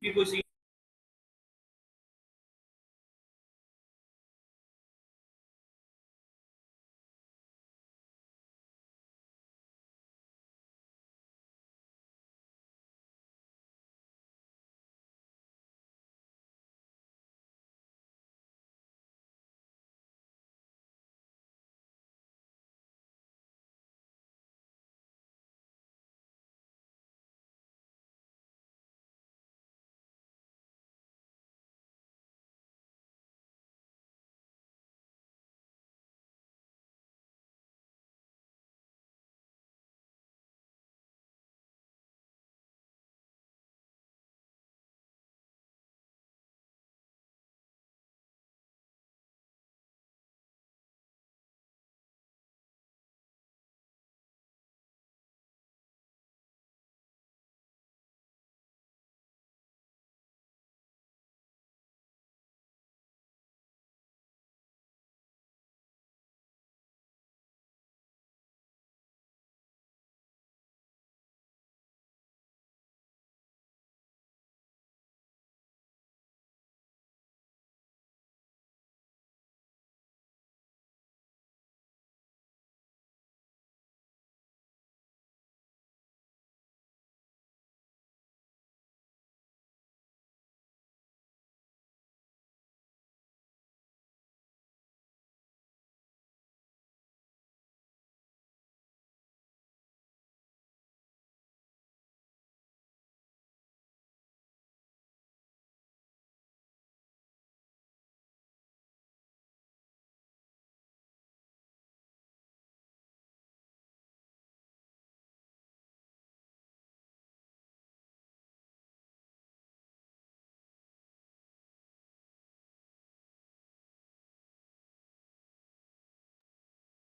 कि कोई सीन।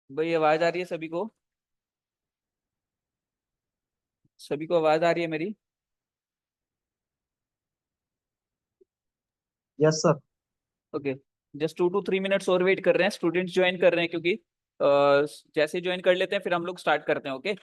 भाई आवाज आ रही है सभी को? सभी को आवाज आ रही है मेरी? Yes sir. Okay. Just 2 to 3 minutes और वेट कर रहे हैं, स्टूडेंट्स ज्वाइन कर रहे हैं क्योंकि जैसे ज्वाइन कर लेते हैं फिर हम लोग स्टार्ट करते हैं। ओके।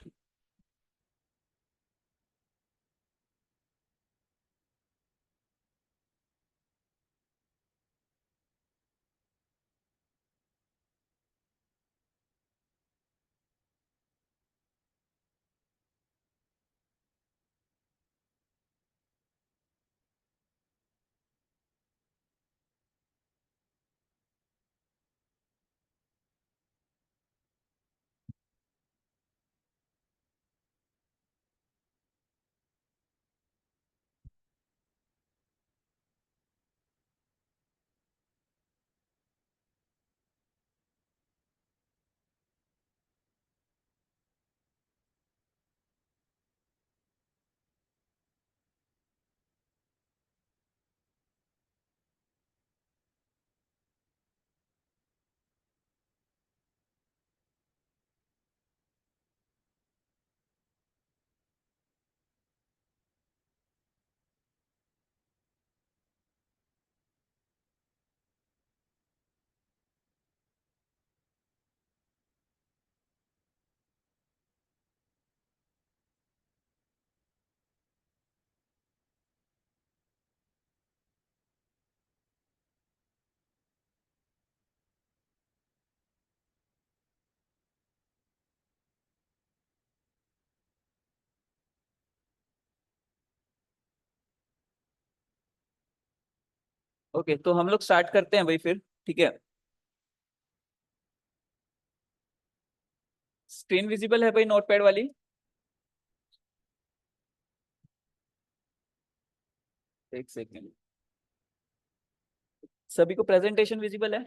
ओके, तो हम लोग स्टार्ट करते हैं भाई फिर। ठीक है। स्क्रीन विजिबल है भाई नोटपैड वाली? एक सेकेंड। सभी को प्रेजेंटेशन विजिबल है?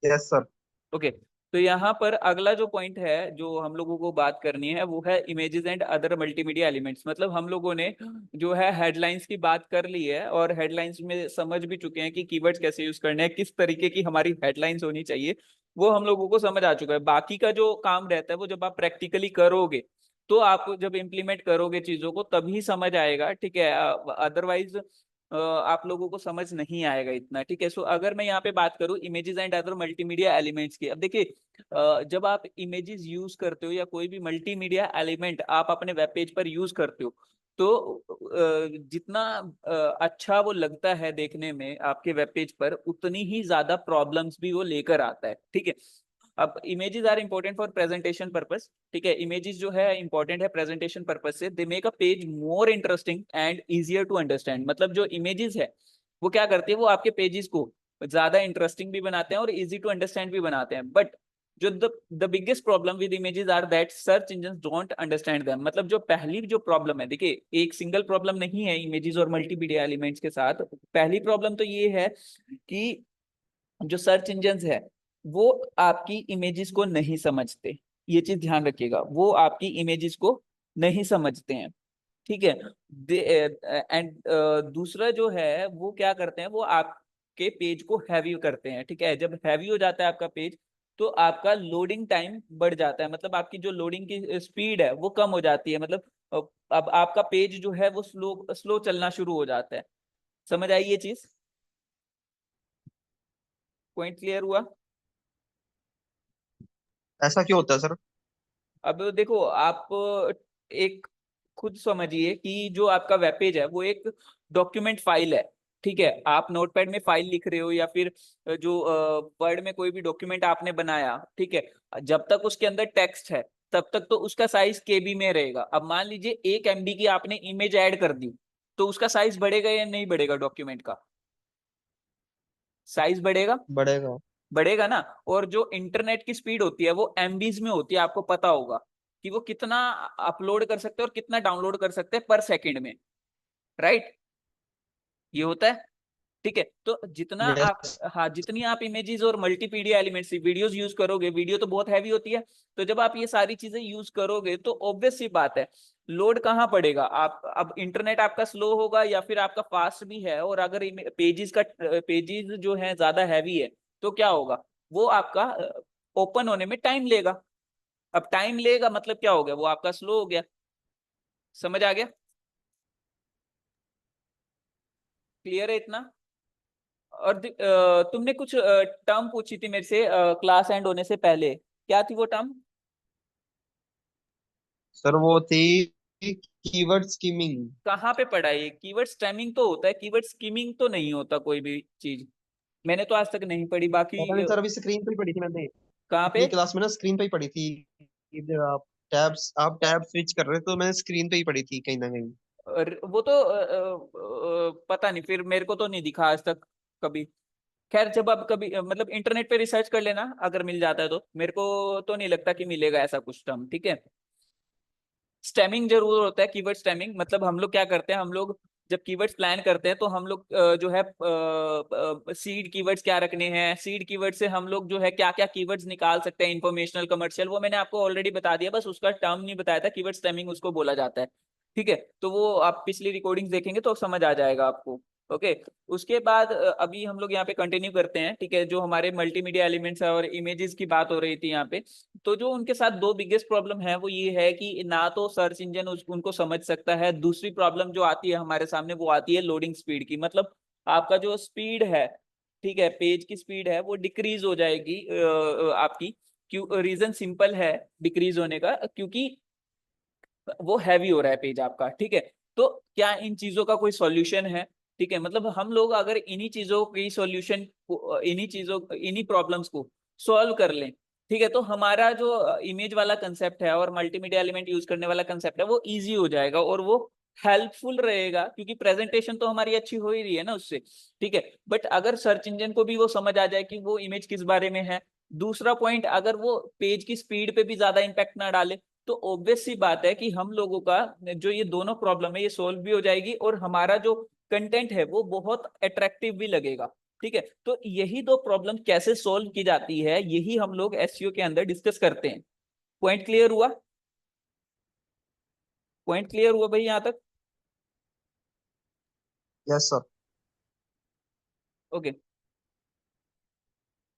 Yes sir. ओके। तो यहाँ पर अगला जो पॉइंट है जो हम लोगों को बात करनी है वो है images and other multimedia elements. मतलब हम लोगों ने जो है हेडलाइंस की बात कर ली है और हेडलाइंस में समझ भी चुके हैं कि कीवर्ड्स कैसे यूज करने हैं, किस तरीके की हमारी हेडलाइंस होनी चाहिए, वो हम लोगों को समझ आ चुका है। बाकी का जो काम रहता है वो जब आप प्रैक्टिकली करोगे तो आप जब इम्प्लीमेंट करोगे चीजों को तभी समझ आएगा। ठीक है। अदरवाइज आप लोगों को समझ नहीं आएगा इतना। ठीक है। सो अगर मैं यहाँ पे बात करूँ images and other multimedia elements की, अब देखिए जब आप इमेजेस यूज करते हो या कोई भी मल्टीमीडिया एलिमेंट आप अपने वेब पेज पर यूज करते हो तो जितना अच्छा वो लगता है देखने में आपके वेब पेज पर, उतनी ही ज्यादा प्रॉब्लम्स भी वो लेकर आता है, ठीक है। अब images are important for presentation purpose, ठीक है। इमेजेस जो है इंपॉर्टेंट है प्रेजेंटेशन पर्पस से, they make a page more interesting and easier to understand. मतलब जो इमेजेस है वो क्या करती है, वो आपके पेजेस को ज्यादा इंटरेस्टिंग भी बनाते हैं और इजी टू अंडरस्टैंड भी बनाते हैं। बट जो the biggest problem with images are that search engine don't understand them. मतलब जो पहली जो प्रॉब्लम है, देखिए एक सिंगल प्रॉब्लम नहीं है इमेजेस और मल्टीमीडिया एलिमेंट्स के साथ। पहली प्रॉब्लम तो ये है कि जो सर्च इंजन है वो आपकी इमेजेस को नहीं समझते। ये चीज ध्यान रखिएगा, वो आपकी इमेजेस को नहीं समझते हैं, ठीक है। एंड दूसरा जो है वो क्या करते हैं, वो आपके पेज को हैवी करते हैं, ठीक है। जब हैवी हो जाता है आपका पेज, तो आपका लोडिंग टाइम बढ़ जाता है। मतलब आपकी जो लोडिंग की स्पीड है वो कम हो जाती है। मतलब अ, अब आपका पेज जो है वो स्लो स्लो चलना शुरू हो जाता है। समझ आई ये चीज? पॉइंट क्लियर हुआ? ऐसा क्यों होता है सर? अब देखो आप एक खुद समझिए कि जो आपका वेब पेज है वो एक डॉक्यूमेंट फाइल है, ठीक है। आप नोटपैड में फाइल लिख रहे हो या फिर जो वर्ड में कोई भी डॉक्यूमेंट आपने बनाया, ठीक है। जब तक उसके अंदर टेक्स्ट है तब तक तो उसका साइज केबी में रहेगा। अब मान लीजिए 1 MB की आपने इमेज ऐड कर दी, तो उसका साइज बढ़ेगा या नहीं बढ़ेगा? डॉक्यूमेंट का साइज बढ़ेगा, बढ़ेगा। बढ़ेगा ना। और जो इंटरनेट की स्पीड होती है वो एमबीज में होती है, आपको पता होगा कि वो कितना अपलोड कर सकते हैं और कितना डाउनलोड कर सकते हैं पर सेकंड में, राइट? ये होता है, ठीक है। तो जितना आप, यस। हाँ, जितनी आप इमेजेस और मल्टीमीडिया एलिमेंट्स वीडियोस यूज करोगे, वीडियो तो बहुत हैवी होती है, तो जब आप ये सारी चीजें यूज करोगे तो ऑब्वियस सी बात है लोड कहाँ पड़ेगा। आप अब इंटरनेट आपका स्लो होगा या फिर आपका फास्ट भी है, और अगर पेजेस जो है ज्यादा हैवी है, तो क्या होगा, वो आपका ओपन होने में टाइम लेगा। अब टाइम लेगा मतलब क्या हो गया, वो आपका स्लो हो गया। समझ आ गया? क्लियर है इतना? और तुमने कुछ टर्म पूछी थी मेरे से क्लास एंड होने से पहले, क्या थी वो टर्म? सर वो थी कीवर्ड स्कीमिंग। कहाँ पे पढ़ा है? कीवर्ड स्टैमिंग तो होता है, कीवर्ड स्कीमिंग तो नहीं होता कोई भी चीज। मैंने तो आज तक नहीं पढ़ी, बाकी पता नहीं सर, अभी स्क्रीन पे ही पढ़ी थी मैंने। कहाँ पे? अपनी क्लास में ना स्क्रीन पे ही पढ़ी थी। इधर आप टैब स्विच कर रहे थे तो मैंने स्क्रीन पे ही पढ़ी थी कहीं ना कहीं। और वो तो पता नहीं, फिर मेरे को तो नहीं दिखा आज तक कभी। खैर, जब आप कभी मतलब इंटरनेट पे रिसर्च कर लेना, अगर मिल जाता है तो। मेरे को तो नहीं लगता कि मिलेगा ऐसा कुछ टर्म, ठीक है। स्टेमिंग जरूर होता है, कीवर्ड स्टेमिंग। मतलब हम लोग क्या करते हैं, हम लोग जब कीवर्ड्स प्लान करते हैं तो हम लोग जो है सीड कीवर्ड्स क्या रखने हैं, सीड कीवर्ड से हम लोग जो है क्या क्या कीवर्ड्स निकाल सकते हैं, इंफॉर्मेशनल, कमर्शियल, वो मैंने आपको ऑलरेडी बता दिया। बस उसका टर्म नहीं बताया था, कीवर्ड स्टेमिंग उसको बोला जाता है, ठीक है। तो वो आप पिछली रिकॉर्डिंग्स देखेंगे तो समझ आ जाएगा आपको। ओके। उसके बाद अभी हम लोग यहाँ पे कंटिन्यू करते हैं, ठीक है। जो हमारे मल्टीमीडिया एलिमेंट्स है और इमेजेस की बात हो रही थी यहाँ पे, तो जो उनके साथ दो बिगेस्ट प्रॉब्लम है वो ये है कि ना तो सर्च इंजन उनको समझ सकता है। दूसरी प्रॉब्लम जो आती है हमारे सामने वो आती है लोडिंग स्पीड की। मतलब आपका जो स्पीड है, ठीक है, पेज की स्पीड है वो डिक्रीज हो जाएगी आपकी। क्यों? रीजन सिंपल है डिक्रीज होने का, क्योंकि वो हैवी हो रहा है पेज आपका, ठीक है। तो क्या इन चीजों का कोई सॉल्यूशन है? ठीक है, मतलब हम लोग अगर इन्हीं चीजों की सॉल्यूशन को, इन्हीं प्रॉब्लम्स को सॉल्व कर लें, ठीक है, तो हमारा जो इमेज वाला कंसेप्ट है और मल्टीमीडिया एलिमेंट यूज करने वाला कंसेप्ट है वो इजी हो जाएगा और वो हेल्पफुल रहेगा, क्योंकि प्रेजेंटेशन तो हमारी अच्छी हो ही रही है ना उससे, ठीक है। बट अगर सर्च इंजन को भी वो समझ आ जाए कि वो इमेज किस बारे में है, दूसरा पॉइंट, अगर वो पेज की स्पीड पे भी ज्यादा इंपैक्ट ना डाले, तो ऑब्वियस सी बात है कि हम लोगों का जो ये दोनों प्रॉब्लम है ये सोल्व भी हो जाएगी और हमारा जो कंटेंट है वो बहुत अट्रैक्टिव भी लगेगा, ठीक है। तो यही दो प्रॉब्लम कैसे सोल्व की जाती है, यही हम लोग एसईओ के अंदर डिस्कस करते हैं। पॉइंट क्लियर हुआ? पॉइंट क्लियर हुआ भाई यहाँ तक? Yes sir. ओके।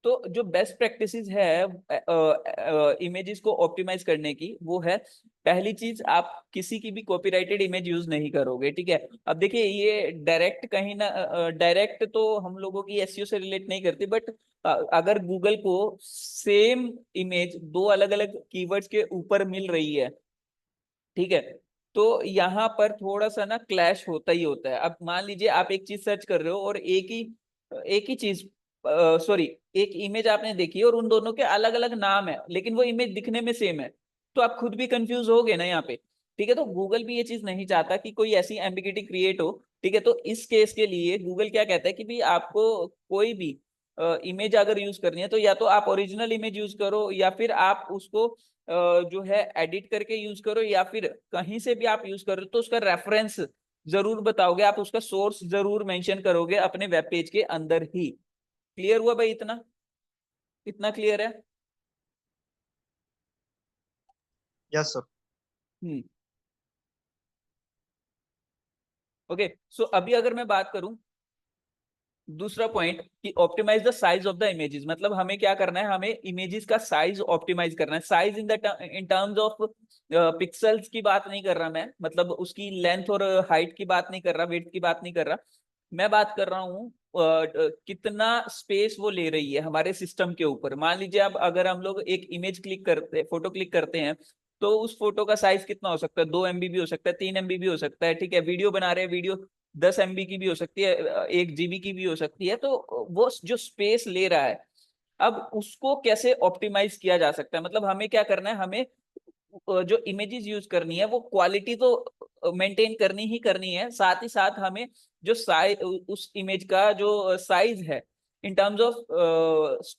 तो जो बेस्ट प्रैक्टिसेस है इमेजेस को ऑप्टिमाइज करने की, वो है, पहली चीज, आप किसी की भी कॉपीराइटेड इमेज यूज नहीं करोगे, ठीक है। अब देखिए ये डायरेक्ट कहीं ना, डायरेक्ट तो हम लोगों की एसईओ से रिलेट नहीं करती, बट अगर गूगल को सेम इमेज दो अलग अलग कीवर्ड्स के ऊपर मिल रही है, ठीक है, तो यहाँ पर थोड़ा सा ना क्लैश होता ही होता है। अब मान लीजिए आप एक चीज सर्च कर रहे हो और एक ही चीज, सॉरी, एक इमेज आपने देखी है और उन दोनों के अलग अलग नाम है, लेकिन वो इमेज दिखने में सेम है, तो आप खुद भी कंफ्यूज हो गए ना यहाँ पे। ठीक है, तो गूगल भी ये चीज नहीं चाहता कि कोई ऐसी एम्बिगिटी क्रिएट हो। ठीक है, तो इस केस के लिए गूगल क्या कहता है कि भी आपको कोई भी इमेज अगर यूज करनी है तो या तो आप ओरिजिनल इमेज यूज करो, या फिर आप उसको जो है एडिट करके यूज करो, या फिर कहीं से भी आप यूज करो तो उसका रेफरेंस जरूर बताओगे, आप उसका सोर्स जरूर मेंशन करोगे अपने वेब पेज के अंदर ही। क्लियर हुआ भाई? इतना इतना क्लियर है? Yes sir. Hmm. Okay, so अभी अगर मैं बात करूं दूसरा पॉइंट कि optimize the size of the images, मतलब हमें क्या करना है, हमें इमेजेस का साइज ऑप्टिमाइज करना है। Size in terms of pixels की बात नहीं कर रहा मैं, मतलब उसकी लेंथ और हाइट की बात नहीं कर रहा, वेट की बात नहीं कर रहा। मैं बात कर रहा हूँ कितना स्पेस वो ले रही है हमारे सिस्टम के ऊपर। मान लीजिए अब अगर हम लोग एक इमेज क्लिक करते, फोटो क्लिक करते हैं, तो उस फोटो का साइज कितना हो सकता है? 2 MB भी हो सकता है, 3 MB भी हो सकता है। ठीक है, वीडियो बना रहे हैं, वीडियो 10 MB की भी हो सकती है, 1 GB की भी हो सकती है। तो वो जो स्पेस ले रहा है, अब उसको कैसे ऑप्टिमाइज किया जा सकता है? मतलब हमें क्या करना है, हमें जो इमेजेस यूज करनी है वो क्वालिटी तो मेंटेन करनी ही करनी है, साथ ही साथ हमें जो साइज, उस इमेज का जो साइज है in terms of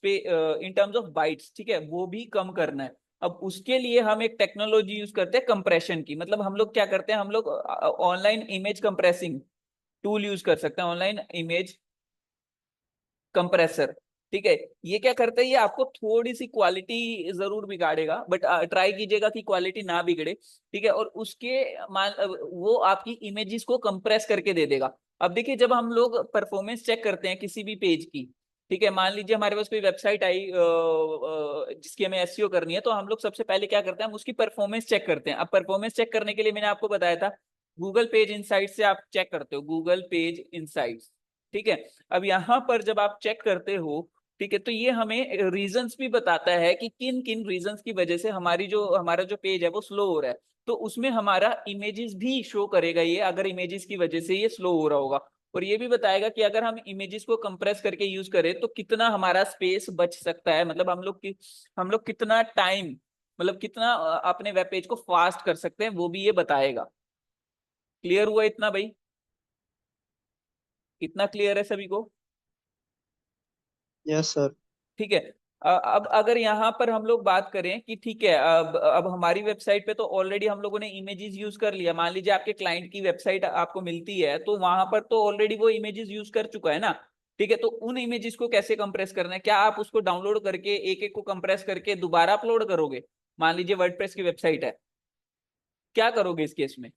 in terms of bytes, ठीक है, वो भी कम करना है। अब उसके लिए हम एक टेक्नोलॉजी यूज करते हैं कंप्रेशन की। मतलब हम लोग क्या करते हैं, हम लोग online image compressing tool use कर सकते हैं, ऑनलाइन इमेज कंप्रेसर। ठीक है, ये क्या करता है, ये आपको थोड़ी सी क्वालिटी जरूर बिगाड़ेगा, बट ट्राई कीजिएगा कि क्वालिटी ना बिगड़े। ठीक है, और उसके वो आपकी इमेजेस को कंप्रेस करके दे देगा। अब देखिए, जब हम लोग परफॉर्मेंस चेक करते हैं किसी भी पेज की, ठीक है, मान लीजिए हमारे पास कोई वेबसाइट आई जिसकी हमें एसईओ करनी है, तो हम लोग सबसे पहले क्या करते हैं, हम उसकी परफॉर्मेंस चेक करते हैं। अब परफॉर्मेंस चेक करने के लिए मैंने आपको बताया था गूगल पेज इनसाइट से आप चेक करते हो, गूगल पेज इनसाइट्स। ठीक है, अब यहाँ पर जब आप चेक करते हो, ठीक है, तो ये हमें रीजंस भी बताता है कि किन किन रीजंस की वजह से हमारा जो पेज है वो स्लो हो रहा है। तो उसमें हमारा इमेजेस भी शो करेगा ये, अगर इमेजेस की वजह से ये स्लो हो रहा होगा। और ये भी बताएगा कि अगर हम इमेजेस को कंप्रेस करके यूज करें तो कितना हमारा स्पेस बच सकता है, मतलब हम लोग कितना टाइम, मतलब कितना अपने वेब पेज को फास्ट कर सकते हैं, वो भी ये बताएगा। क्लियर हुआ इतना भाई? इतना क्लियर है सभी को? Yes sir. ठीक है। अब अगर यहाँ पर हम लोग बात करें कि ठीक है, अब हमारी वेबसाइट पे तो ऑलरेडी हम लोगों ने इमेजेस यूज कर लिया। मान लीजिए आपके क्लाइंट की वेबसाइट आपको मिलती है, तो वहां पर तो ऑलरेडी वो इमेजेस यूज कर चुका है ना। ठीक है, तो उन इमेजेस को कैसे कंप्रेस करना है? क्या आप उसको डाउनलोड करके एक एक को कंप्रेस करके दोबारा अपलोड करोगे? मान लीजिए वर्डप्रेस की वेबसाइट है, क्या करोगे इस केस में?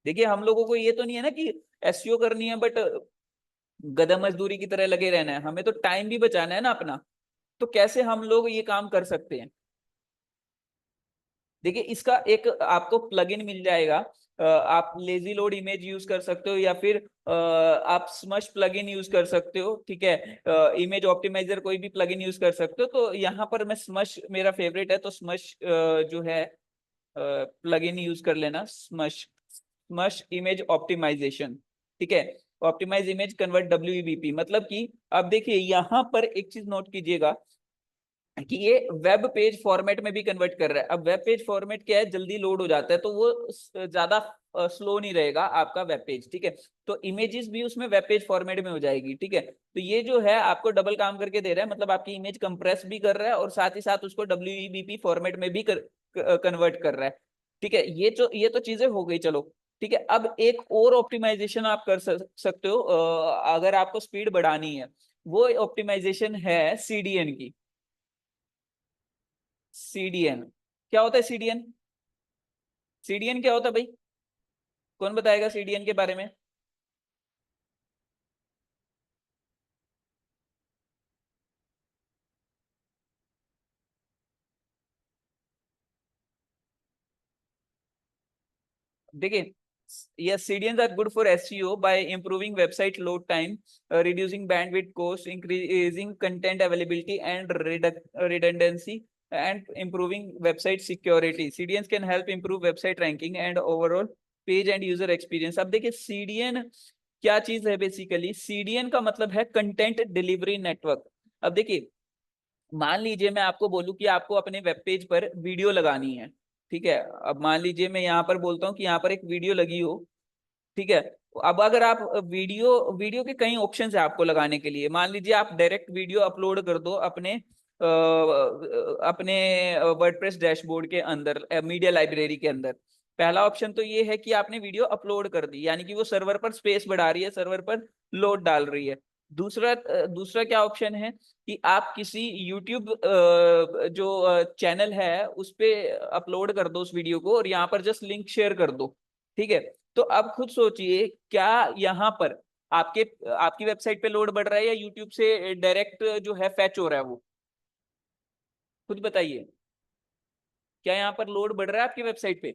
देखिए, हम लोगों को ये तो नहीं है ना कि एसईओ करनी है बट गधा मजदूरी की तरह लगे रहना है, हमें तो टाइम भी बचाना है ना अपना। तो कैसे हम लोग ये काम कर सकते हैं? देखिए, इसका एक आपको प्लगइन मिल जाएगा। आप लेजी लोड इमेज यूज कर सकते हो, या फिर आप स्मश प्लगइन यूज कर सकते हो। ठीक है, इमेज ऑप्टिमाइजर कोई भी प्लगइन यूज कर सकते हो। तो यहाँ पर मैं स्मश मेरा फेवरेट है, तो स्मश जो है प्लगइन यूज कर लेना, स्मश स्मश इमेज ऑप्टिमाइजेशन। ठीक है, ऑप्टिमाइज इमेज कन्वर्ट WEBP, मतलब कि अब देखिए यहाँ पर एक चीज नोट कीजिएगा कि ये वेब पेज फॉर्मेट में भी कन्वर्ट कर रहा है। अब वेब पेज फॉर्मेट क्या है, जल्दी लोड हो जाता है, तो वो ज्यादा स्लो नहीं रहेगा आपका वेब पेज। ठीक है, तो इमेजेस भी उसमें वेब पेज फॉर्मेट में हो जाएगी। ठीक है, तो ये जो है आपको डबल काम करके दे रहा है, मतलब आपकी इमेज कंप्रेस भी कर रहा है और साथ ही साथ उसको WEBP फॉर्मेट में भी कन्वर्ट कर रहा है। ठीक है, ये तो चीजें हो गई, चलो। ठीक है, अब एक और ऑप्टिमाइजेशन आप कर सकते हो अगर आपको स्पीड बढ़ानी है। वो ऑप्टिमाइजेशन है CDN की। CDN क्या होता है? सीडीएन क्या होता है भाई? कौन बताएगा सीडीएन के बारे में? देखिए, yes, CDNs are good for SEO by improving website load time, reducing bandwidth cost, increasing content availability and redundancy. and improving website security. CDNs can help improve website ranking and overall page and user experience. अब देखिए CDN क्या चीज है basically. CDN का मतलब है content delivery network. अब देखिए मान लीजिए मैं आपको बोलूं कि आपको अपने वेब पेज पर वीडियो लगानी है, ठीक है। अब मान लीजिए मैं यहाँ पर बोलता हूँ कि यहाँ पर एक वीडियो लगी हो, ठीक है। अब अगर आप वीडियो वीडियो के कई ऑप्शन है आपको लगाने के लिए। मान लीजिए आप डायरेक्ट वीडियो अपलोड कर दो अपने अपने वर्डप्रेस डैशबोर्ड के अंदर, मीडिया लाइब्रेरी के अंदर। पहला ऑप्शन तो ये है कि आपने वीडियो अपलोड कर दी, यानी कि वो सर्वर पर स्पेस बढ़ा रही है, सर्वर पर लोड डाल रही है। दूसरा क्या ऑप्शन है कि आप किसी यूट्यूब जो चैनल है उस पे अपलोड कर दो उस वीडियो को, और यहाँ पर जस्ट लिंक शेयर कर दो, ठीक है। तो अब खुद सोचिए क्या यहाँ पर आपके आपकी वेबसाइट पे लोड बढ़ रहा है या यूट्यूब से डायरेक्ट जो है फैच हो रहा है वो। खुद बताइए, क्या यहाँ पर लोड बढ़ रहा है आपकी वेबसाइट पे।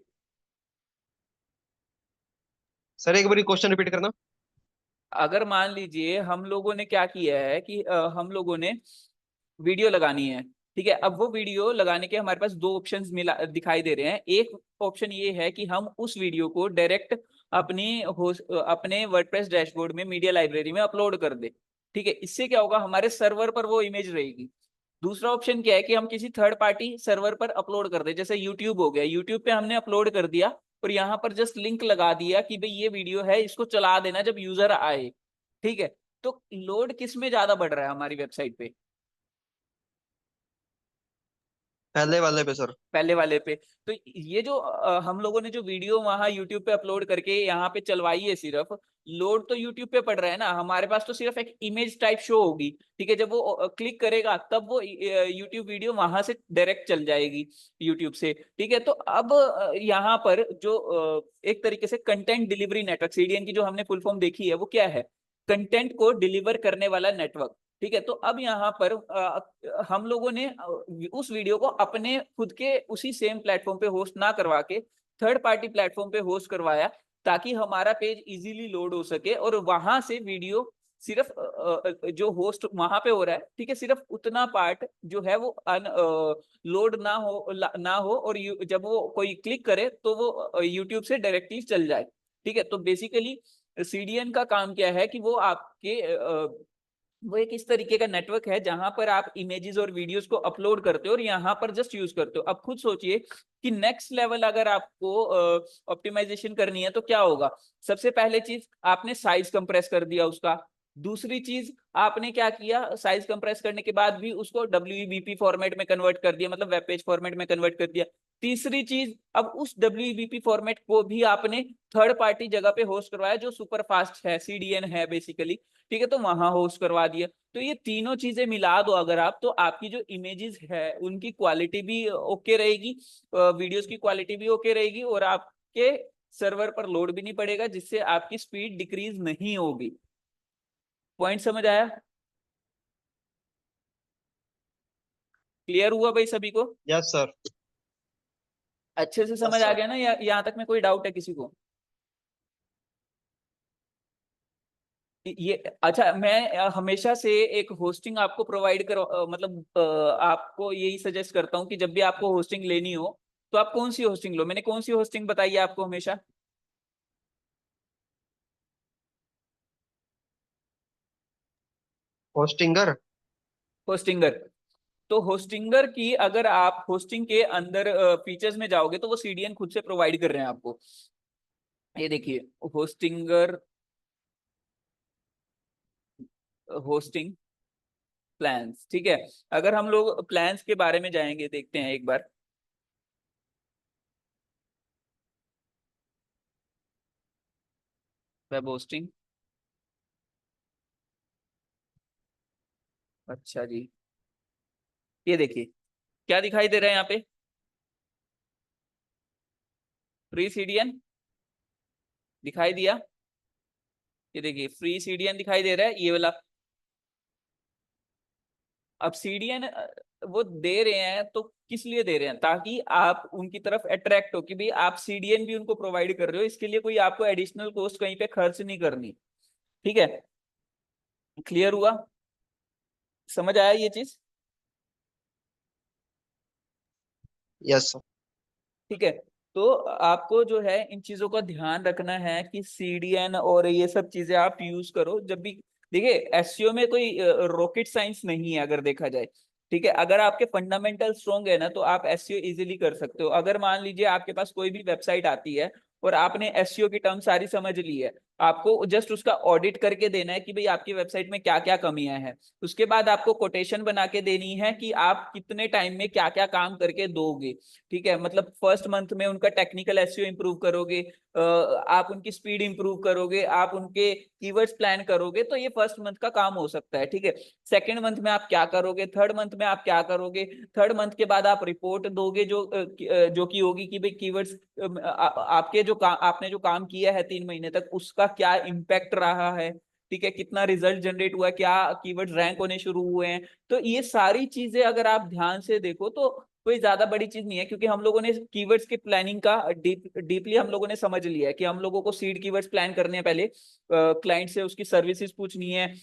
सर एक बार क्वेश्चन रिपीट करना। अगर मान लीजिए हम लोगों ने क्या किया है कि हम लोगों ने वीडियो लगानी है, ठीक है। अब वो वीडियो लगाने के हमारे पास दो ऑप्शंस मिला दिखाई दे रहे हैं। एक ऑप्शन ये है कि हम उस वीडियो को डायरेक्ट अपने वर्डप्रेस डैशबोर्ड में मीडिया लाइब्रेरी में अपलोड कर दे, ठीक है। इससे क्या होगा, हमारे सर्वर पर वो इमेज रहेगी। दूसरा ऑप्शन क्या है कि हम किसी थर्ड पार्टी सर्वर पर अपलोड कर दे, जैसे यूट्यूब हो गया, यूट्यूब पे हमने अपलोड कर दिया और यहाँ पर जस्ट लिंक लगा दिया कि भाई ये वीडियो है, इसको चला देना जब यूजर आए, ठीक है। तो लोड किस में ज्यादा बढ़ रहा है हमारी वेबसाइट पे, पहले वाले पे सर। पहले वाले पे। तो ये जो हम लोगों ने जो वीडियो वहां यूट्यूब पे अपलोड करके यहाँ पे चलवाई है, सिर्फ लोड तो यूट्यूब पे पड़ रहा है ना, हमारे पास तो सिर्फ एक इमेज टाइप शो होगी, ठीक है। जब वो क्लिक करेगा तब वो यूट्यूब वीडियो वहां से डायरेक्ट चल जाएगी यूट्यूब से, ठीक है। तो अब यहाँ पर जो एक तरीके से कंटेंट डिलीवरी नेटवर्क, सीडीएन की जो हमने फुल फॉर्म देखी है वो क्या है, कंटेंट को डिलीवर करने वाला नेटवर्क, ठीक है। तो अब यहाँ पर हम लोगों ने उस वीडियो को अपने खुद के उसी सेम प्लेटफॉर्म पे होस्ट ना करवा के थर्ड पार्टी प्लेटफॉर्म पे होस्ट करवाया, ताकि हमारा पेज इजीली लोड हो सके और वहां से वीडियो सिर्फ जो होस्ट वहां पे हो रहा है, ठीक है, सिर्फ उतना पार्ट जो है वो लोड ना हो, और जब वो कोई क्लिक करे तो वो यूट्यूब से डायरेक्टली चल जाए, ठीक है। तो बेसिकली सीडीएन का काम क्या है कि वो आपके वो एक इस तरीके का नेटवर्क है जहां पर आप इमेजेस और वीडियोस को अपलोड करते हो और यहाँ पर जस्ट यूज करते हो। अब खुद सोचिए कि नेक्स्ट लेवल अगर आपको ऑप्टिमाइजेशन करनी है तो क्या होगा। सबसे पहले चीज आपने साइज कंप्रेस कर दिया उसका। दूसरी चीज आपने क्या किया, साइज कंप्रेस करने के बाद भी उसको WEBP फॉर्मेट में कन्वर्ट कर दिया, मतलब वेब पेज फॉर्मेट में कन्वर्ट कर दिया। तीसरी चीज, अब उस WEBP फॉर्मेट को भी आपने थर्ड पार्टी जगह पे होस्ट करवाया जो सुपर फास्ट है, सीडीएन है बेसिकली, ठीक है। तो वहां होस्ट करवा दिया। तो ये तीनों चीजें मिला दो अगर आप, तो आपकी जो इमेजेस है उनकी क्वालिटी भी ओके रहेगी, वीडियोस की क्वालिटी भी ओके रहेगी, और आपके सर्वर पर लोड भी नहीं पड़ेगा, जिससे आपकी स्पीड डिक्रीज नहीं होगी। पॉइंट समझ आया, क्लियर हुआ भाई सभी को, यस सर। अच्छे से समझ यस आ सर। गया ना, या यहाँ तक में कोई डाउट है किसी को। ये अच्छा, मैं हमेशा से एक होस्टिंग आपको प्रोवाइड कर मतलब आपको यही सजेस्ट करता हूँ कि जब भी आपको होस्टिंग लेनी हो तो आप कौन सी होस्टिंग लो। मैंने कौन सी होस्टिंग बताई है आपको हमेशा, होस्टिंगर। होस्टिंगर। तो होस्टिंगर की अगर आप होस्टिंग के अंदर फीचर्स में जाओगे तो वो सीडीएन खुद से प्रोवाइड कर रहे हैं आपको। ये देखिए, होस्टिंगर, होस्टिंग प्लान्स, ठीक है। अगर हम लोग प्लान्स के बारे में जाएंगे, देखते हैं एक बार। वेब होस्टिंग, अच्छा जी, ये देखिए क्या दिखाई दे रहा है यहाँ पे, फ्री सीडीएन दिखाई दिया। ये देखिए फ्री सीडीएन दिखाई दे रहा है ये वाला। अब सीडीएन वो दे रहे हैं तो किस लिए दे रहे हैं, ताकि आप उनकी तरफ अट्रैक्ट हो कि भाई आप सीडीएन भी उनको प्रोवाइड कर रहे हो, इसके लिए कोई आपको एडिशनल कॉस्ट कहीं पे खर्च नहीं करनी, ठीक है। क्लियर हुआ, समझ आया ये चीज। Yes sir. ठीक है। तो आपको जो है इन चीजों का ध्यान रखना है कि सीडीएन और ये सब चीजें आप यूज करो जब भी। देखिए एसईओ में कोई रॉकेट साइंस नहीं है अगर देखा जाए। ठीक है, अगर आपके फंडामेंटल स्ट्रांग है ना तो आप एसईओ इजीली कर सकते हो। अगर मान लीजिए आपके पास कोई भी वेबसाइट आती है और आपने एसईओ की टर्म सारी समझ ली है, आपको जस्ट उसका ऑडिट करके देना है कि भाई आपकी वेबसाइट में क्या क्या कमियां हैं। उसके बाद आपको कोटेशन बना के देनी है कि आप कितने टाइम में क्या क्या काम करके दोगे। ठीक है, मतलब फर्स्ट मंथ में उनका टेक्निकल एसईओ इंप्रूव करोगे, आप उनकी स्पीड इंप्रूव करोगे, आप उनके कीवर्ड्स प्लान करोगे, तो ये फर्स्ट मंथ का काम हो सकता है। ठीक है, सेकंड मंथ में आप क्या करोगे, थर्ड मंथ में आप क्या करोगे, थर्ड मंथ के बाद आप रिपोर्ट दोगे जो की होगी कि भाई कीवर्ड्स आपके जो आपने जो काम किया है 3 महीने तक उसका क्या इम्पैक्ट रहा है। ठीक है, कितना रिजल्ट जनरेट हुआ, क्या कीवर्ड रैंक होने शुरू हुए हैं। तो ये सारी चीजें अगर आप ध्यान से देखो तो कोई ज्यादा बड़ी चीज नहीं है, क्योंकि हम लोगों ने कीवर्ड्स की प्लानिंग का डीपली हम लोगों ने समझ लिया है कि हम लोगों को सीड कीवर्ड्स प्लान करने हैं पहले, क्लाइंट से उसकी सर्विसेज पूछनी है,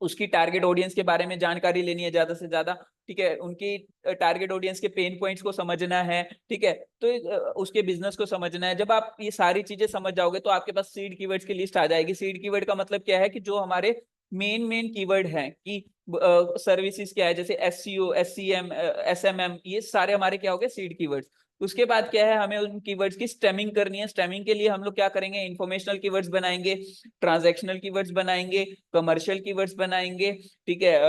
उसकी टारगेट ऑडियंस के बारे में जानकारी लेनी है ज्यादा से ज्यादा। ठीक है, उनकी टारगेट ऑडियंस के पेन पॉइंट्स को समझना है। ठीक है, तो उसके बिजनेस को समझना है। जब आप ये सारी चीजें समझ जाओगे तो आपके पास सीड कीवर्ड्स की लिस्ट आ जाएगी। सीड कीवर्ड का मतलब क्या है कि जो हमारे मेन मेन कीवर्ड हैं कि सर्विसेज क्या है, जैसे एससीओ, एससीएम, एसएमएम, ये सारे हमारे क्या हो गए, सीड कीवर्ड्स। उसके बाद क्या है, हमें उन कीवर्ड्स की स्टेमिंग करनी है। स्टेमिंग के लिए हम लोग क्या करेंगे, इंफॉर्मेशनल कीवर्ड्स बनाएंगे, ट्रांजैक्शनल कीवर्ड्स बनाएंगे, कमर्शियल कीवर्ड्स बनाएंगे। ठीक है,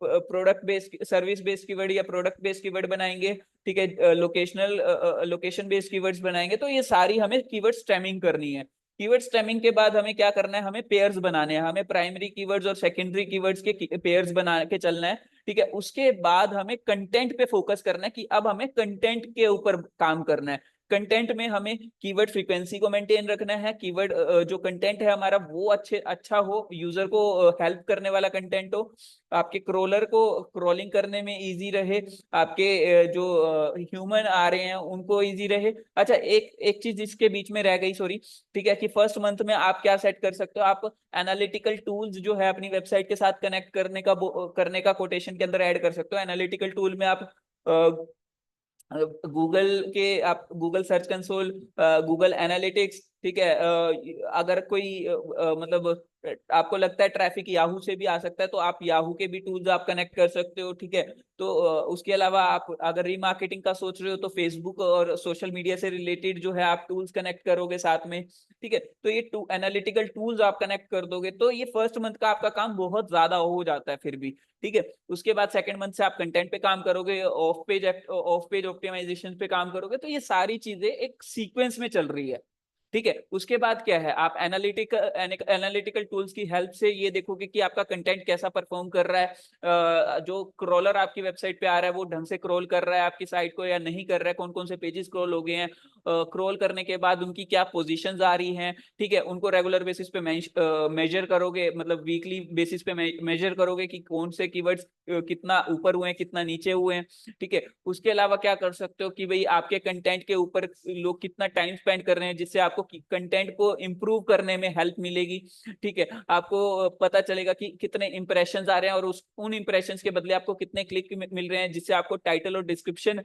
product based, service based keyword या प्रोडक्ट बेस्ड कीवर्ड बनाएंगे। ठीक है, लोकेशन बेस्ड कीवर्ड्स बनाएंगे। तो ये सारी हमें कीवर्ड स्टेमिंग करनी है। कीवर्ड स्टेमिंग के बाद हमें क्या करना है, हमें पेयर्स बनाने हैं, हमें प्राइमरी कीवर्ड्स और सेकेंडरी कीवर्ड्स के पेयर्स बना के चलना है। ठीक है, उसके बाद हमें कंटेंट पे फोकस करना है कि अब हमें कंटेंट के ऊपर काम करना है। कंटेंट में हमें कीवर्ड फ्रीक्वेंसी को मेंटेन रखना है। कीवर्ड जो कंटेंट है हमारा वो अच्छा हो, यूजर को हेल्प करने वाला कंटेंट हो, आपके क्रोलर को क्रोलिंग करने में इजी रहे, आपके जो ह्यूमन आ रहे हैं उनको इजी रहे। अच्छा, एक एक चीज इसके बीच में रह गई, सॉरी। ठीक है, कि फर्स्ट मंथ में आप क्या सेट कर सकते हो, आप एनालिटिकल टूल्स जो है अपनी वेबसाइट के साथ कनेक्ट करने का कोटेशन के अंदर ऐड कर सकते हो। एनालिटिकल टूल में आप गूगल के, आप Google search console, Google analytics, ठीक है, अगर कोई मतलब आपको लगता है ट्रैफिक याहू से भी आ सकता है तो आप याहू के भी टूल्स आप कनेक्ट कर सकते हो। ठीक है, तो उसके अलावा आप अगर रीमार्केटिंग का सोच रहे हो तो फेसबुक और सोशल मीडिया से रिलेटेड जो है आप टूल्स कनेक्ट करोगे साथ में। ठीक है, तो ये एनालिटिकल टूल्स आप कनेक्ट कर दोगे तो ये फर्स्ट मंथ का आपका काम बहुत ज्यादा हो जाता है फिर भी। ठीक है, उसके बाद सेकंड मंथ से आप कंटेंट पे काम करोगे, ऑफ पेज ऑप्टिमाइजेशन पे काम करोगे। तो ये सारी चीजें एक सीक्वेंस में चल रही है। ठीक है, उसके बाद क्या है, आप एनालिटिकल टूल्स की हेल्प से ये देखोगे कि आपका कंटेंट कैसा परफॉर्म कर रहा है, जो क्रॉलर आपकी वेबसाइट पे आ रहा है वो ढंग से क्रॉल कर रहा है आपकी साइट को या नहीं कर रहा है, कौन कौन से पेजेस क्रॉल हो गए हैं, क्रॉल करने के बाद उनकी क्या पोजीशंस आ रही हैं। ठीक है, उनको रेगुलर बेसिस पे मेजर करोगे, मतलब वीकली बेसिस पे मेजर करोगे कि कौन से कीवर्ड्स कितना ऊपर हुए हैं, कितना नीचे हुए हैं। ठीक है, उसके अलावा क्या कर सकते हो कि भाई आपके कंटेंट के ऊपर लोग कितना टाइम स्पेंड कर रहे हैं, जिससे आपको कंटेंट को इम्प्रूव करने में हेल्प मिलेगी। ठीक है, आपको पता चलेगा कि कितने इंप्रेशंस आ रहे हैं और उन इंप्रेशंस के बदले आपको कितने क्लिक मिल रहे हैं, जिससे आपको टाइटल और डिस्क्रिप्शन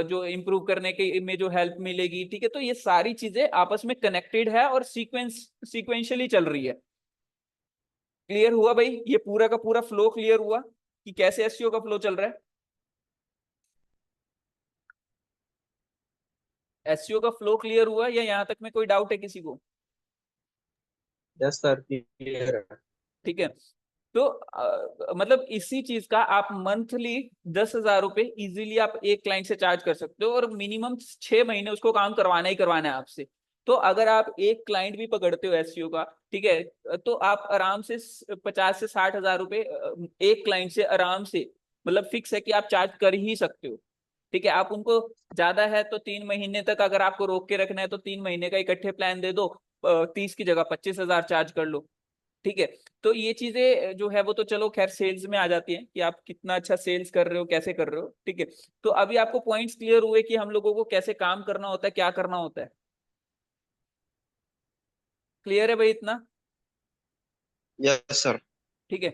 जो इम्प्रूव करने के में जो हेल्प मिलेगी। ठीक है, तो ये सारी चीजें आपस में कनेक्टेड है और सीक्वेंशियली चल रही है। क्लियर हुआ भाई, ये पूरा का पूरा फ्लो क्लियर हुआ कि कैसे एसईओ का फ्लो चल रहा है। एसईओ का फ्लो क्लियर हुआ या यहां तक में कोई डाउट है किसी को? यस सर, क्लियर है। ठीक है, तो मतलब इसी चीज का आप मंथली 10,000 रुपए इजीली आप एक क्लाइंट से चार्ज कर सकते हो और मिनिमम 6 महीने उसको काम करवाना ही करवाना है आपसे। तो अगर आप एक क्लाइंट भी पकड़ते हो एसईओ का, ठीक है, तो आप आराम से 50 से 60 हजार रुपए एक क्लाइंट से आराम से, मतलब फिक्स है कि आप चार्ज कर ही सकते हो। ठीक है, आप उनको ज्यादा है तो 3 महीने तक अगर आपको रोक के रखना है तो 3 महीने का इकट्ठे प्लान दे दो, 30 की जगह 25,000 चार्ज कर लो। ठीक है, तो ये चीजें जो है वो तो चलो खैर सेल्स में आ जाती हैं कि आप कितना अच्छा सेल्स कर रहे हो, कैसे कर रहे हो। ठीक है, तो अभी आपको पॉइंट्स क्लियर हुए कि हम लोगों को कैसे काम करना होता है, क्या करना होता है। क्लियर है भाई इतना? Yes sir. ठीक है,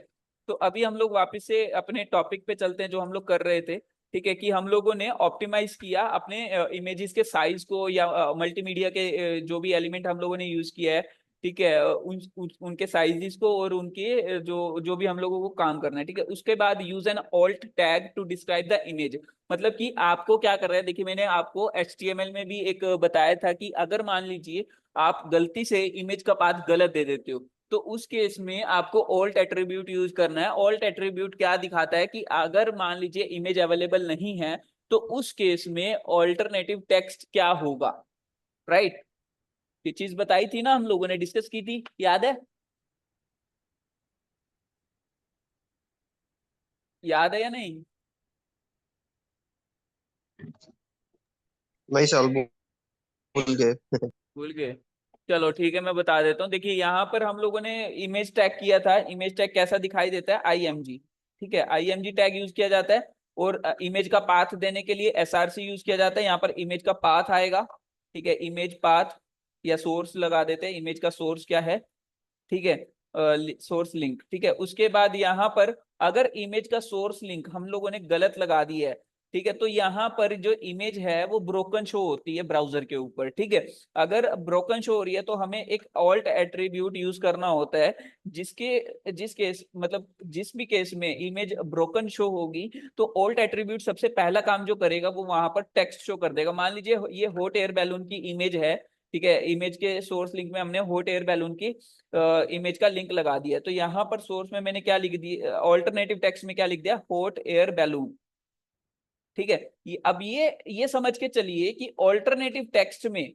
तो अभी हम लोग वापस से अपने टॉपिक पे चलते हैं जो हम लोग कर रहे थे। ठीक है, कि हम लोगों ने ऑप्टिमाइज किया अपने इमेजेस के साइज को, या मल्टीमीडिया के जो भी एलिमेंट हम लोगों ने यूज किया है, ठीक है, उनके साइजेस को और उनके जो जो भी हम लोगों को काम करना है, ठीक है। उसके बाद use an alt tag to describe the image. मतलब कि आपको क्या कर रहा है, देखिए मैंने आपको HTML में भी एक बताया था कि अगर मान लीजिए आप गलती से इमेज का पाथ गलत दे देते हो, तो उस केस में आपको ऑल्ट एट्रीब्यूट यूज करना है। ऑल्ट एट्रीब्यूट क्या दिखाता है कि अगर मान लीजिए इमेज अवेलेबल नहीं है, तो उस केस में ऑल्टरनेटिव टेक्स्ट क्या होगा, राइट। ये चीज बताई थी ना, हम लोगों ने डिस्कस की थी, याद है? याद है या नहीं? नहीं साल भूल गए। भूल गए? चलो ठीक है, मैं बता देता हूँ। देखिए यहाँ पर हम लोगों ने इमेज टैग किया था। इमेज टैग कैसा दिखाई देता है? IMG। ठीक है, IMG टैग यूज किया जाता है। और इमेज का पाथ देने के लिए SRC यूज किया जाता है। यहाँ पर इमेज का पाथ आएगा, ठीक है, इमेज पाथ, या सोर्स लगा देते हैं, इमेज का सोर्स क्या है, ठीक है, सोर्स लिंक। ठीक है, उसके बाद यहाँ पर अगर इमेज का सोर्स लिंक हम लोगों ने गलत लगा दिया है, ठीक है, तो यहाँ पर जो इमेज है वो ब्रोकन शो होती है ब्राउजर के ऊपर। ठीक है, अगर ब्रोकन शो हो रही है तो हमें एक ऑल्ट एट्रीब्यूट यूज करना होता है, जिस केस मतलब जिस भी केस में इमेज ब्रोकन शो होगी, तो ऑल्ट एट्रीब्यूट सबसे पहला काम जो करेगा वो वहां पर टेक्स्ट शो कर देगा। मान लीजिए ये हॉट एयर बैलून की इमेज है, ठीक है, इमेज के सोर्स लिंक में हमने हॉट एयर बैलून की इमेज का लिंक लगा दिया, तो यहाँ पर सोर्स में मैंने क्या लिख दिया, ऑल्टरनेटिव टेक्स्ट में क्या लिख दिया, हॉट एयर बैलून। ठीक है, अब ये समझ के चलिए कि ऑल्टरनेटिव टेक्स्ट में,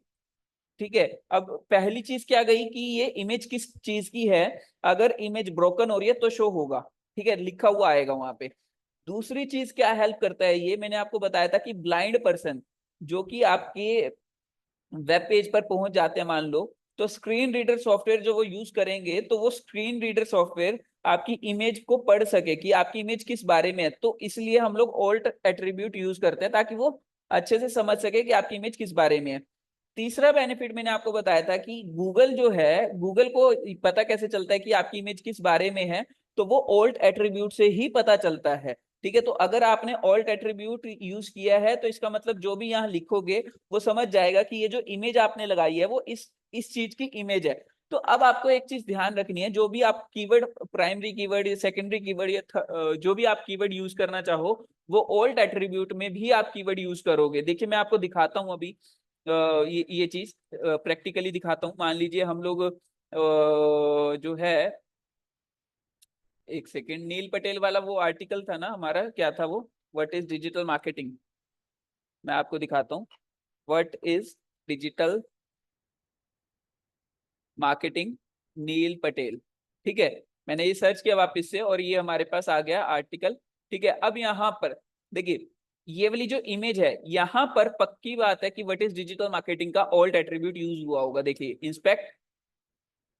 ठीक है, अब पहली चीज क्या गई कि ये इमेज किस चीज की है। अगर इमेज ब्रोकन हो रही है तो शो होगा, ठीक है, लिखा हुआ आएगा वहां पे। दूसरी चीज क्या हेल्प करता है, ये मैंने आपको बताया था कि ब्लाइंड पर्सन जो कि आपके वेब पेज पर पहुंच जाते हैं मान लो, तो स्क्रीन रीडर सॉफ्टवेयर जो वो यूज करेंगे, तो वो स्क्रीन रीडर सॉफ्टवेयर आपकी इमेज को पढ़ सके कि आपकी इमेज किस बारे में है। तो इसलिए हम लोग ऑल्ट एट्रीब्यूट यूज करते हैं ताकि वो अच्छे से समझ सके कि आपकी इमेज किस बारे में है। तीसरा बेनिफिट मैंने आपको बताया था कि गूगल जो है, गूगल को पता कैसे चलता है कि आपकी इमेज किस बारे में है, तो वो ऑल्ट एट्रीब्यूट से ही पता चलता है। ठीक है, तो अगर आपने ऑल्ट एट्रीब्यूट यूज किया है तो इसका मतलब जो भी यहाँ लिखोगे वो समझ जाएगा कि ये जो इमेज आपने लगाई है वो इस चीज की इमेज है। तो अब आपको एक चीज ध्यान रखनी है, जो भी आप कीवर्ड, प्राइमरी कीवर्ड या सेकेंडरी कीवर्ड या जो भी आप कीवर्ड यूज करना चाहो, वो ओल्ड एट्रीब्यूट में भी आप कीवर्ड यूज करोगे। देखिए मैं आपको दिखाता हूँ अभी ये चीज प्रैक्टिकली दिखाता हूँ। मान लीजिए हम लोग जो है, एक सेकेंड, नील पटेल वाला वो आर्टिकल था ना हमारा, क्या था वो, व्हाट इज डिजिटल मार्केटिंग। मैं आपको दिखाता हूँ, व्हाट इज डिजिटल मार्केटिंग, नील पटेल। ठीक है, मैंने ये सर्च किया वापस से और ये हमारे पास आ गया आर्टिकल। ठीक है, अब यहाँ पर देखिए, ये वाली जो इमेज है, यहाँ पर पक्की बात है कि व्हाट इज डिजिटल मार्केटिंग का ऑल्ट एट्रीब्यूट यूज हुआ होगा। देखिए इंस्पेक्ट,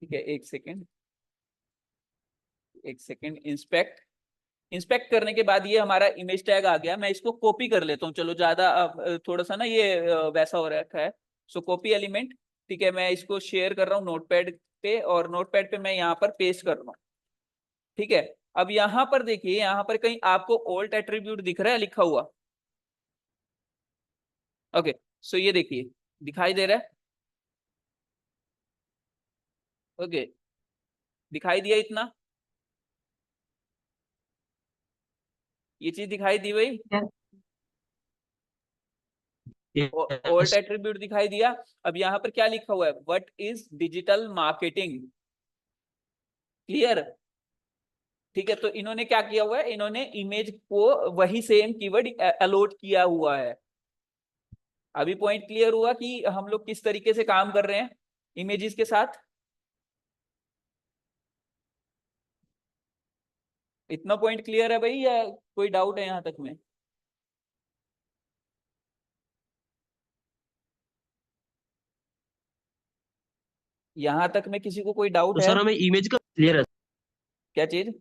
ठीक है, एक सेकेंड, एक सेकेंड, इंस्पेक्ट। इंस्पेक्ट करने के बाद ये हमारा इमेज टैग आ गया। मैं इसको कॉपी कर लेता हूँ, चलो ज्यादा थोड़ा सा ना ये वैसा हो रखा है। सो कॉपी एलिमेंट, ठीक है, मैं इसको शेयर कर रहा हूँ नोटपैड पे, और नोटपैड पे मैं यहाँ पर पेस्ट कर रहा हूँ। ठीक है, अब यहाँ पर देखिए, यहाँ पर कहीं आपको ओल्ट एट्रीब्यूट दिख रहा है लिखा हुआ? ओके, सो ये देखिए दिखाई दे रहा है। ओके, दिखाई दिया इतना, ये चीज दिखाई दी भाई, ओल्ट यस। एट्रीब्यूट दिखाई दिया। अब यहाँ पर क्या लिखा हुआ है, what is digital marketing. Clear? ठीक है, तो इन्होंने क्या किया हुआ है, इन्होंने इमेज को वही सेम कीवर्ड अलॉट किया हुआ है। अभी पॉइंट क्लियर हुआ कि हम लोग किस तरीके से काम कर रहे हैं इमेजेस के साथ? इतना पॉइंट क्लियर है भाई, या कोई डाउट है यहाँ तक में? यहाँ तक में किसी को कोई डाउट तो है? सर हमें इमेज का क्लियर है। क्या चीज?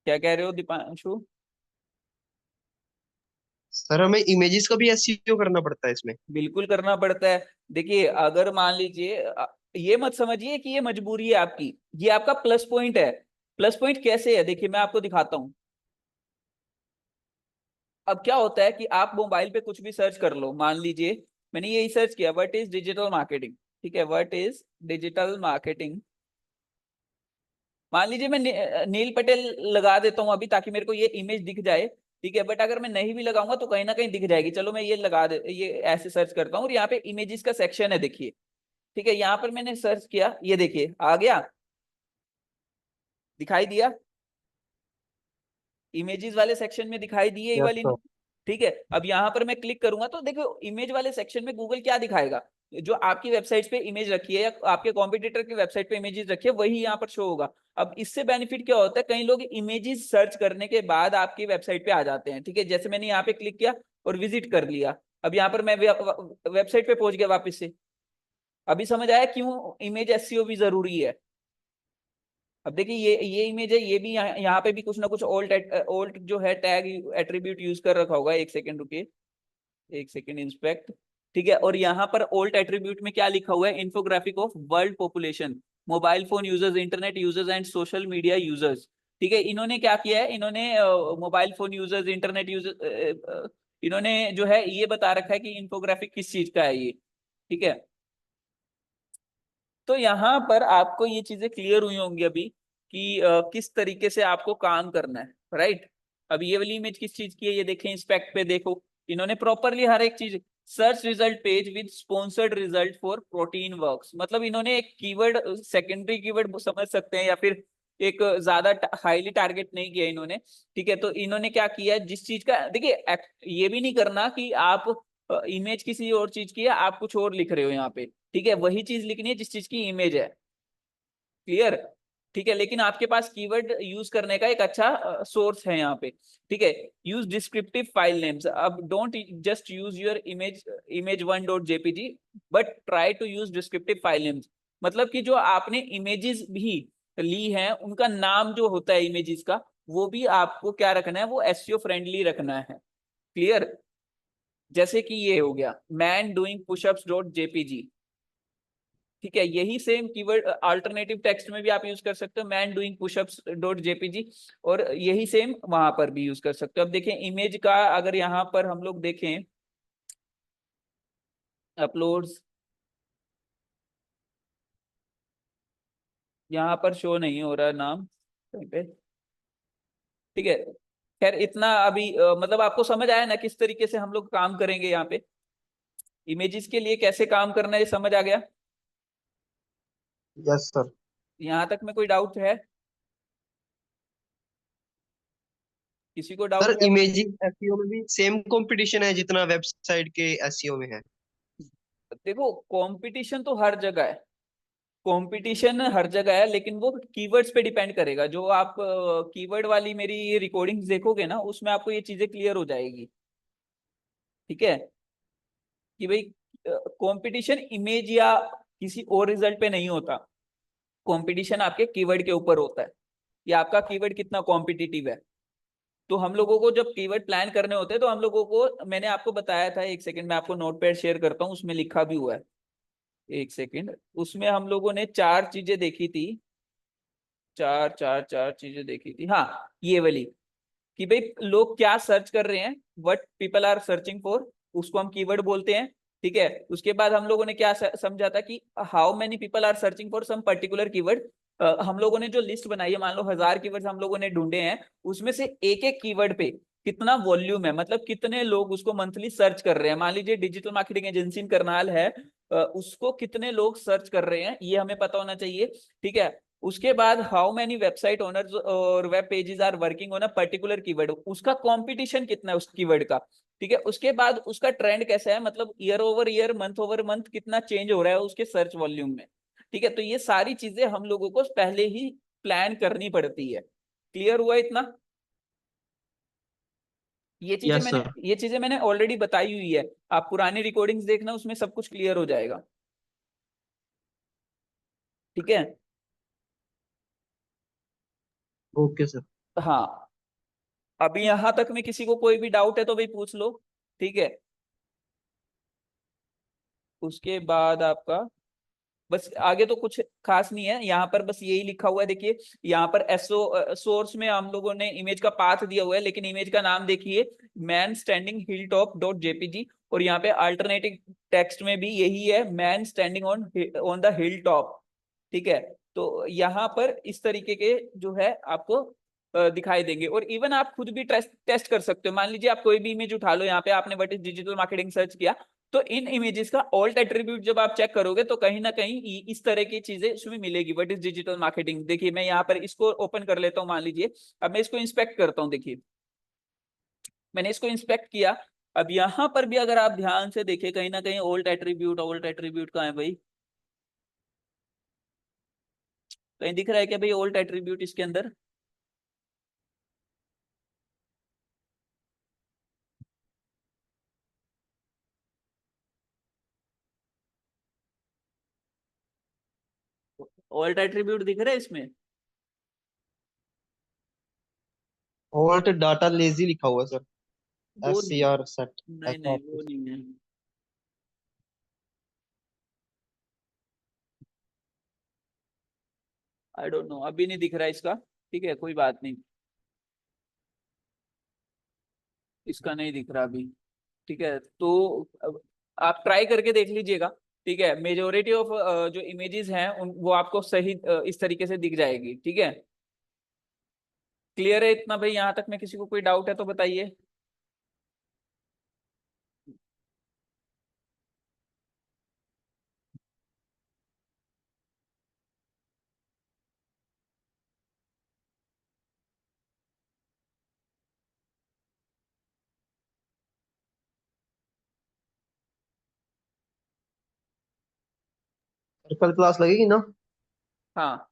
क्या कह रहे हो दीपांशु? सर हमें इमेजेस का भी एसईओ करना पड़ता है इसमें? बिल्कुल करना पड़ता है। देखिए अगर मान लीजिए ये मत समझिए कि ये मजबूरी है आपकी, ये आपका प्लस पॉइंट है। प्लस पॉइंट कैसे है, देखिए मैं आपको दिखाता हूँ। अब क्या होता है कि आप मोबाइल पे कुछ भी सर्च कर लो, मान लीजिए मैंने यही सर्च किया, व्हाट इज डिजिटल मार्केटिंग। ठीक है, व्हाट इज डिजिटल मार्केटिंग। मान लीजिए मैं नील पटेल लगा देता हूं अभी, ताकि मेरे को ये इमेज दिख जाए। ठीक है, बट अगर मैं नहीं भी लगाऊंगा तो कहीं ना कहीं दिख जाएगी। चलो मैं ये लगा दे, ये ऐसे सर्च करता हूँ, और यहाँ पे इमेजेस का सेक्शन है, देखिए। ठीक है, यहाँ पर मैंने सर्च किया, ये देखिए आ गया, दिखाई दिया। इमेजेस वाले सेक्शन में दिखाई दी है ये यस वाली। सर। ठीक है, अब यहाँ पर मैं क्लिक करूंगा तो देखो इमेज वाले सेक्शन में गूगल क्या दिखाएगा, जो आपकी वेबसाइट पे इमेज रखी है या आपके कॉम्पिटिटर की वेबसाइट पे इमेजेस रखी है वही यहाँ पर शो होगा। अब इससे बेनिफिट क्या होता है, कई लोग इमेजेस सर्च करने के बाद आपकी वेबसाइट पे आ जाते हैं। ठीक है, जैसे मैंने यहाँ पे क्लिक किया और विजिट कर लिया, अब यहाँ पर मैं वेबसाइट पे पहुंच गया वापस से। अभी समझ आया क्यों इमेज एसईओ भी जरूरी है। अब देखिए ये इमेज है, ये भी यहाँ पे भी कुछ ना कुछ ओल्ट ओल्ट जो है टैग एट्रीब्यूट यूज कर रखा होगा। एक सेकंड रुकिए, एक सेकंड इंस्पेक्ट। ठीक है, और यहाँ पर ओल्ट एट्रीब्यूट में क्या लिखा हुआ है, infographic of world population, mobile phone users, internet users and social media users. ठीक है, इन्होंने क्या किया है, इन्होंने mobile phone users, internet users, इन्होंने जो है ये बता रखा है कि इन्फोग्राफिक किस चीज का है ये। ठीक है, तो यहाँ पर आपको ये चीजें क्लियर हुई होंगी अभी कि किस तरीके से आपको काम करना है, राइट। अब ये वाली इमेज किस चीज की है, ये देखें, इंस्पेक्ट पे देखो, इन्होंने प्रॉपरली हर एक चीज, search result page with sponsored result for protein works, मतलब इन्होंने एक कीवर्ड, सेकेंडरी कीवर्ड समझ सकते हैं, या फिर एक ज्यादा हाईली टारगेट नहीं किया इन्होंने। ठीक है, तो इन्होंने क्या किया, जिस चीज का देखिए, ये भी नहीं करना कि आप इमेज किसी और चीज की है, आप कुछ और लिख रहे हो यहाँ पे। ठीक है, वही चीज लिखनी है जिस चीज की इमेज है। क्लियर? ठीक है, लेकिन आपके पास कीवर्ड यूज करने का एक अच्छा सोर्स है यहाँ पे। ठीक है, यूज डिस्क्रिप्टिव फाइल नेम्स। अब don't just use your image one dot JPG, but try to use descriptive file names. मतलब कि जो आपने इमेजेस भी ली हैं उनका नाम जो होता है इमेजेस का, वो भी आपको क्या रखना है, वो एसईओ फ्रेंडली रखना है। क्लियर? जैसे कि ये हो गया, man doing pushups dot JPG. ठीक है, यही सेम कीवर्ड अल्टरनेटिव टेक्स्ट में भी आप यूज कर सकते हो, man doing pushups dot JPG, और यही सेम वहां पर भी यूज कर सकते हो। अब देखें इमेज का, अगर यहाँ पर हम लोग देखें अपलोड्स, यहाँ पर शो नहीं हो रहा नाम कहीं पे। ठीक है, खैर इतना अभी मतलब आपको समझ आया ना किस तरीके से हम लोग काम करेंगे यहाँ पे, इमेजेस के लिए कैसे काम करना है, ये समझ आ गया? Yes sir. यहाँ तक में कोई डाउट है, किसी को सर डाउट है? इमेजिंग एसईओ में भी सेम कंपटीशन है जितना वेबसाइट के एसईओ में है? देखो कंपटीशन तो हर जगह है, कंपटीशन हर जगह है, लेकिन वो कीवर्ड्स पे डिपेंड करेगा। जो आप कीवर्ड वाली मेरी रिकॉर्डिंग्स देखोगे ना, उसमें आपको ये चीजें क्लियर हो जाएगी। ठीक है, कि भाई कंपटीशन इमेज या किसी और रिजल्ट पे नहीं होता, कंपटीशन आपके कीवर्ड के ऊपर होता है, या आपका कीवर्ड कितना कॉम्पिटिटिव है। तो हम लोगों को जब कीवर्ड प्लान करने होते हैं तो हम लोगों को, मैंने आपको बताया था, एक सेकंड में आपको नोटपैड शेयर करता हूँ, उसमें लिखा भी हुआ है। एक सेकंड, उसमें हम लोगों ने चार चीजें देखी थी, चार चार चार चीजें देखी थी, हाँ, ये वाली, कि भाई लोग क्या सर्च कर रहे हैं, what people are searching for, उसको हम कीवर्ड बोलते हैं। ठीक है, उसके बाद हम लोगों ने क्या समझा था कि how many people are searching for some particular keyword. हम लोगों ने जो लिस्ट बनाई है, मान लो 1000 कीवर्ड्स हम लोगों ने ढूंढे हैं, उसमें से एक एक कीवर्ड पे कितना वॉल्यूम है, मतलब कितने लोग उसको मंथली सर्च कर रहे हैं। मान लीजिए डिजिटल मार्केटिंग एजेंसी इन करनाल है, उसको कितने लोग सर्च कर रहे हैं ये हमें पता होना चाहिए। ठीक है, उसके बाद हाउ मेनी वेबसाइट ओनर्स और web pages are working on a particular keyword, उसका कंपटीशन कितना है उस कीवर्ड का। ठीक है, उसके बाद उसका ट्रेंड कैसा है, मतलब year over year, month over month कितना चेंज हो रहा है उसके सर्च वॉल्यूम में। ठीक है, तो ये सारी चीजें हम लोगों को पहले ही प्लान करनी पड़ती है। क्लियर हुआ इतना? Yes sir. ये चीजें मैंने ऑलरेडी बताई हुई है, आप पुरानी रिकॉर्डिंग्स देखना, उसमें सब कुछ क्लियर हो जाएगा। ठीक है, ओके सर। हाँ, अभी यहां तक में किसी को कोई भी डाउट है तो भाई पूछ लो। ठीक है, उसके बाद आपका बस आगे तो कुछ खास नहीं है यहाँ पर, बस यही लिखा हुआ है देखिए। यहाँ पर एसओ सोर्स में हम लोगों ने इमेज का पाथ दिया हुआ है, लेकिन इमेज का नाम देखिए, man standing hill top dot JPG. और यहाँ पे अल्टरनेटिव टेक्स्ट में भी यही है, man standing on on the hill top. ठीक है, तो यहाँ पर इस तरीके के जो है आपको दिखाई देंगे। और इवन आप खुद भी टेस्ट टेस्ट कर सकते हो। मान लीजिए आप कोई भी इमेज उठा लो, यहाँ पे आपने what is digital marketing search किया, तो इन इमेजेस का ऑल्ट एट्रीब्यूट जब आप चेक करोगे तो कहीं ना कहीं इस तरह की चीजें उसमें मिलेगी। व्हाट इज डिजिटल मार्केटिंग, देखिए मैं यहाँ पर इसको ओपन कर लेता हूँ। मान लीजिए अब मैं इसको इंस्पेक्ट करता हूँ, देखिए मैंने इसको इंस्पेक्ट किया। अब यहाँ पर भी अगर आप ध्यान से देखें, कहीं ना कहीं ओल्ट एट्रीब्यूट कहाँ है भाई? कहीं दिख रहा है क्या भाई ओल्ट एट्रीब्यूट इसके अंदर? ओल्ट एट्रीब्यूट दिख रहा है इसमें? ऑल्ट डाटा लेजी लिखा हुआ है सर। वो एस सी आर सेट नहीं ऐसा नहीं, आपको। वो नहीं है। आई डोंट नो, अभी नहीं दिख रहा है इसका। ठीक है, कोई बात नहीं, इसका नहीं दिख रहा अभी। ठीक है, तो अब आप ट्राई करके देख लीजिएगा। ठीक है, मेजोरिटी ऑफ जो इमेजेस हैं वो आपको सही इस तरीके से दिख जाएगी। ठीक है, क्लियर है इतना भाई? यहाँ तक में किसी को कोई डाउट है तो बताइए। सर कल क्लास लगेगी ना? हाँ,